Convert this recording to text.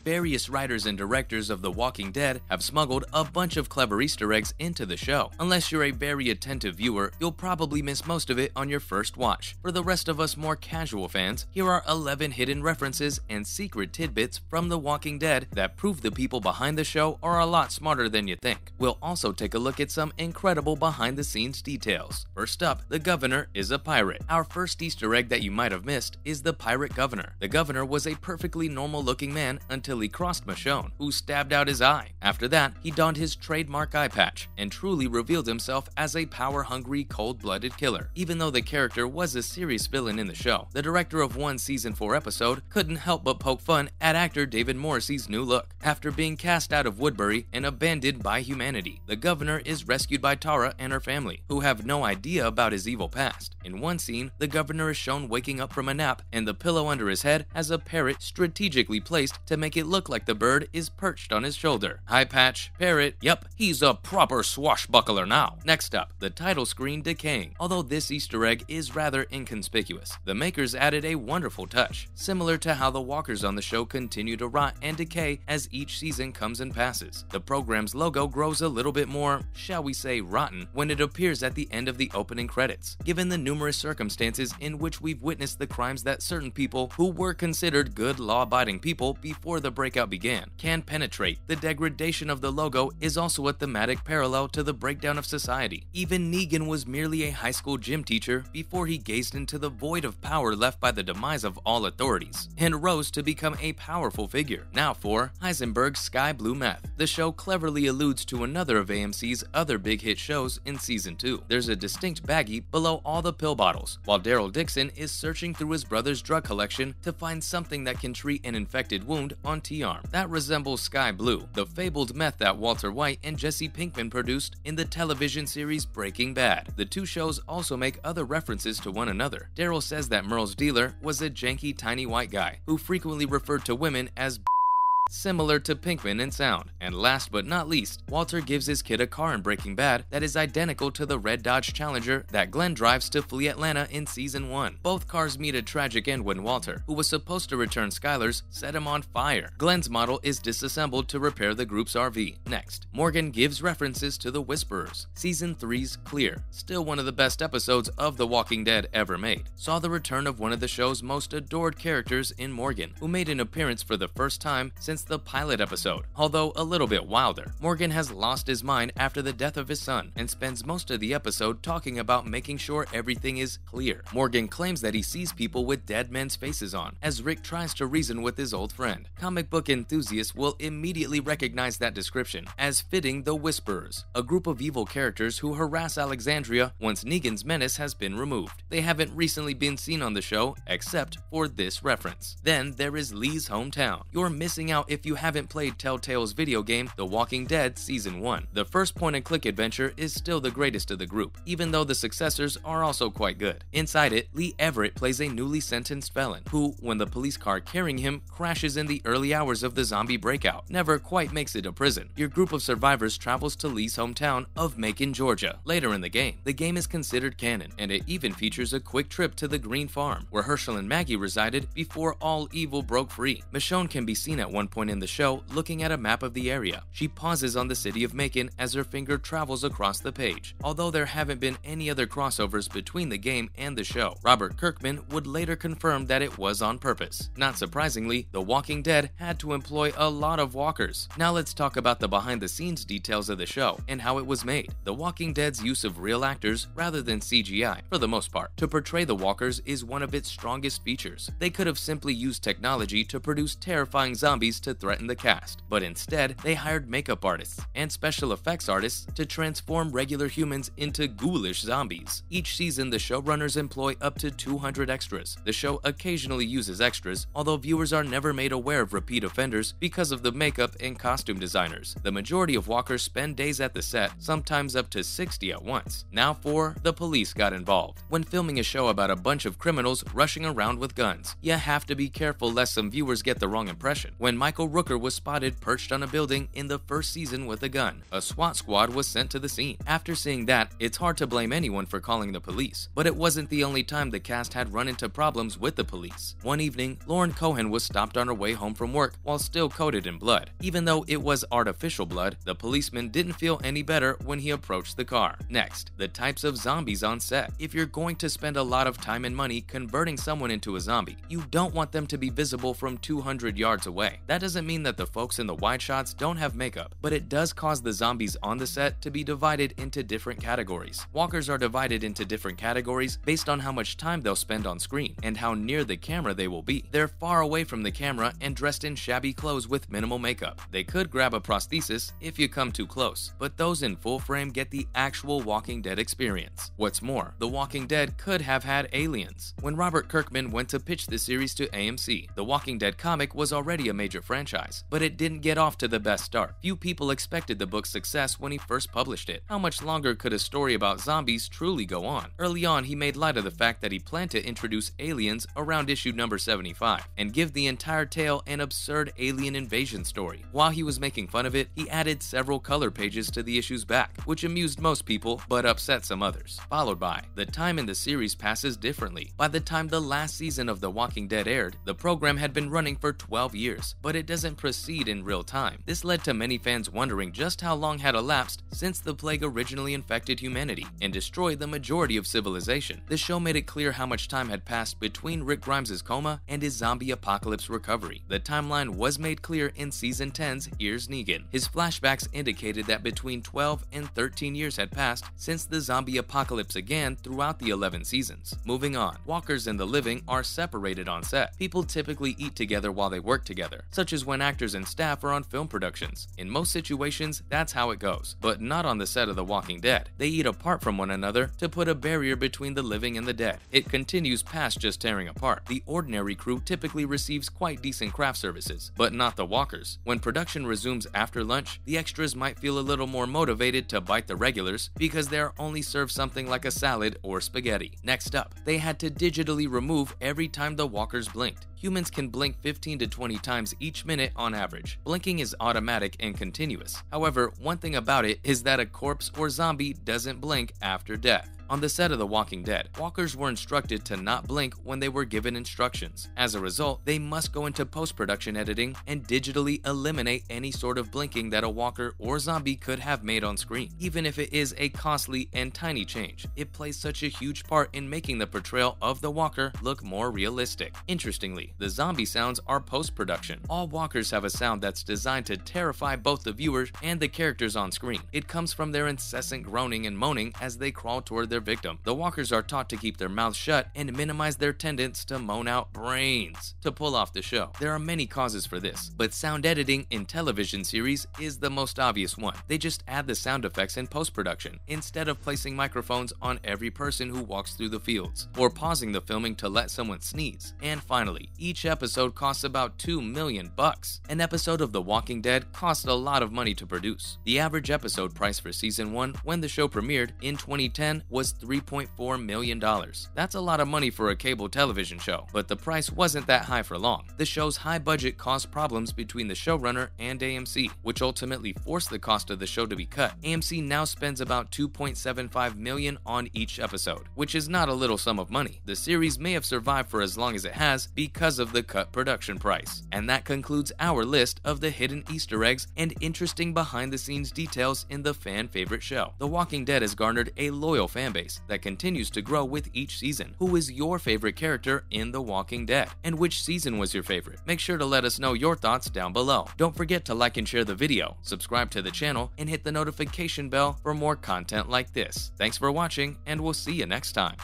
Various writers and directors of The Walking Dead have smuggled a bunch of clever Easter eggs into the show. Unless you're a very attentive viewer, you'll probably miss most of it on your first watch. For the rest of us more casual fans, here are 11 hidden references and secret tidbits from The Walking Dead that prove the people behind the show are a lot smarter than you think. We'll also take a look at some incredible behind-the-scenes details. First up, the governor is a pirate. Our first Easter egg that you might have missed is the pirate governor. The governor was a perfectly normal-looking man until he crossed Michonne, who stabbed out his eye. After that, he donned his trademark eye patch and truly revealed himself as a power-hungry, cold-blooded killer. Even though the character was a serious villain in the show, the director of one season 4 episode couldn't help but poke fun at actor David Morrissey's new look. After being cast out of Woodbury and abandoned by humanity, the governor is rescued by Tara and her family, who have no idea about his evil past. In one scene, the governor is shown waking up from a nap, and the pillow under his head has a parrot strategically placed to make it look like the bird is perched on his shoulder. Eye patch, parrot, yep, he's a proper swashbuckler now. Next up, the title screen decaying. Although this Easter egg is rather inconspicuous, the makers added a wonderful touch, similar to how the walkers on the show continue to rot and decay as each season comes and passes. The program's logo grows a little bit more, shall we say, rotten when it appears at the end of the opening credits. Given the numerous circumstances in which we've witnessed the crimes that certain people who were considered good law-abiding people before the breakout began can penetrate, the degradation of the logo is also a thematic parallel to the breakdown of society. Even Negan was merely a high school gym teacher before he gazed into the void of power left by the demise of all authorities and rose to become a powerful figure. Now for Heisenberg's Sky Blue Meth. The show cleverly alludes to another of AMC's other big hit shows in season 2. There's a distinct baggie below all the pill bottles, while Daryl Dixon is searching through his brother's drug collection to find something that can treat an infected wound on T-Arm. That resembles Sky Blue, the fabled meth that Walter White and Jesse Pinkman produced in the television series Breaking Bad. The two shows also make other references to one another. Daryl says that Merle's dealer was a janky tiny white guy who frequently referred to women as similar to Pinkman in sound. And last but not least, Walter gives his kid a car in Breaking Bad that is identical to the red Dodge Challenger that Glenn drives to flee Atlanta in season 1. Both cars meet a tragic end when Walter, who was supposed to return Skylar's, set him on fire. Glenn's model is disassembled to repair the group's RV. Next, Morgan gives references to The Whisperers. Season 3's Clear, still one of the best episodes of The Walking Dead ever made, saw the return of one of the show's most adored characters in Morgan, who made an appearance for the first time since the pilot episode. Although a little bit wilder, Morgan has lost his mind after the death of his son and spends most of the episode talking about making sure everything is clear. Morgan claims that he sees people with dead men's faces on, as Rick tries to reason with his old friend. Comic book enthusiasts will immediately recognize that description as fitting the Whisperers, a group of evil characters who harass Alexandria once Negan's menace has been removed. They haven't recently been seen on the show except for this reference. Then there is Lee's hometown. You're missing out if you haven't played Telltale's video game The Walking Dead Season 1. The first point-and-click adventure is still the greatest of the group, even though the successors are also quite good. Inside it, Lee Everett plays a newly sentenced felon who, when the police car carrying him crashes in the early hours of the zombie breakout, never quite makes it to prison. Your group of survivors travels to Lee's hometown of Macon, Georgia. Later in the game is considered canon, and it even features a quick trip to the Green Farm, where Herschel and Maggie resided before all evil broke free. Michonne can be seen at one point in the show looking at a map of the area. She pauses on the city of Macon as her finger travels across the page. Although there haven't been any other crossovers between the game and the show, Robert Kirkman would later confirm that it was on purpose. Not surprisingly, The Walking Dead had to employ a lot of walkers. Now let's talk about the behind-the-scenes details of the show and how it was made. The Walking Dead's use of real actors rather than CGI, for the most part, to portray the walkers is one of its strongest features. They could have simply used technology to produce terrifying zombies to threaten the cast, but instead they hired makeup artists and special effects artists to transform regular humans into ghoulish zombies. Each season, the showrunners employ up to 200 extras. The show occasionally uses extras, although viewers are never made aware of repeat offenders because of the makeup and costume designers. The majority of walkers spend days at the set, sometimes up to 60 at once. Now the police got involved. When filming a show about a bunch of criminals rushing around with guns, you have to be careful lest some viewers get the wrong impression. When Michael Michael Rooker was spotted perched on a building in the first season with a gun. A SWAT squad was sent to the scene. After seeing that, it's hard to blame anyone for calling the police. But it wasn't the only time the cast had run into problems with the police. One evening, Lauren Cohan was stopped on her way home from work while still coated in blood. Even though it was artificial blood, the policeman didn't feel any better when he approached the car. Next, the types of zombies on set. If you're going to spend a lot of time and money converting someone into a zombie, you don't want them to be visible from 200 yards away. That doesn't mean that the folks in the wide shots don't have makeup, but it does cause the zombies on the set to be divided into different categories. Walkers are divided into different categories based on how much time they'll spend on screen and how near the camera they will be. They're far away from the camera and dressed in shabby clothes with minimal makeup. They could grab a prosthesis if you come too close, but those in full frame get the actual Walking Dead experience. What's more, The Walking Dead could have had aliens. When Robert Kirkman went to pitch the series to AMC, The Walking Dead comic was already a major franchise, but it didn't get off to the best start. Few people expected the book's success when he first published it. How much longer could a story about zombies truly go on? Early on, he made light of the fact that he planned to introduce aliens around issue number 75 and give the entire tale an absurd alien invasion story. While he was making fun of it, he added several color pages to the issue's back, which amused most people but upset some others. Followed by, the time in the series passes differently. By the time the last season of The Walking Dead aired, the program had been running for 12 years, but it doesn't proceed in real time. This led to many fans wondering just how long had elapsed since the plague originally infected humanity and destroyed the majority of civilization. The show made it clear how much time had passed between Rick Grimes' coma and his zombie apocalypse recovery. The timeline was made clear in Season 10's Here's Negan. His flashbacks indicated that between 12 and 13 years had passed since the zombie apocalypse began throughout the 11 seasons. Moving on, walkers and the living are separated on set. People typically eat together while they work together, such as when actors and staff are on film productions. In most situations, that's how it goes, but not on the set of The Walking Dead. They eat apart from one another to put a barrier between the living and the dead. It continues past just tearing apart. The ordinary crew typically receives quite decent craft services, but not the walkers. When production resumes after lunch, the extras might feel a little more motivated to bite the regulars because they're only served something like a salad or spaghetti. Next up, they had to digitally remove every time the walkers blinked. Humans can blink 15 to 20 times each minute on average. Blinking is automatic and continuous. However, one thing about it is that a corpse or zombie doesn't blink after death. On the set of The Walking Dead, walkers were instructed to not blink when they were given instructions. As a result, they must go into post-production editing and digitally eliminate any sort of blinking that a walker or zombie could have made on screen. Even if it is a costly and tiny change, it plays such a huge part in making the portrayal of the walker look more realistic. Interestingly, the zombie sounds are post-production. All walkers have a sound that's designed to terrify both the viewers and the characters on screen. It comes from their incessant groaning and moaning as they crawl toward their victim. The walkers are taught to keep their mouths shut and minimize their tendency to moan out brains to pull off the show. There are many causes for this, but sound editing in television series is the most obvious one. They just add the sound effects in post-production instead of placing microphones on every person who walks through the fields or pausing the filming to let someone sneeze. And finally, each episode costs about $2 million. An episode of The Walking Dead cost a lot of money to produce. The average episode price for season 1 when the show premiered in 2010 was $3.4 million. That's a lot of money for a cable television show, but the price wasn't that high for long. The show's high budget caused problems between the showrunner and AMC, which ultimately forced the cost of the show to be cut. AMC now spends about $2.75 million on each episode, which is not a little sum of money. The series may have survived for as long as it has because of the cut production price. And that concludes our list of the hidden Easter eggs and interesting behind-the-scenes details in the fan-favorite show. The Walking Dead has garnered a loyal fan base that continues to grow with each season. Who is your favorite character in The Walking Dead? And which season was your favorite? Make sure to let us know your thoughts down below. Don't forget to like and share the video, subscribe to the channel, and hit the notification bell for more content like this. Thanks for watching, and we'll see you next time.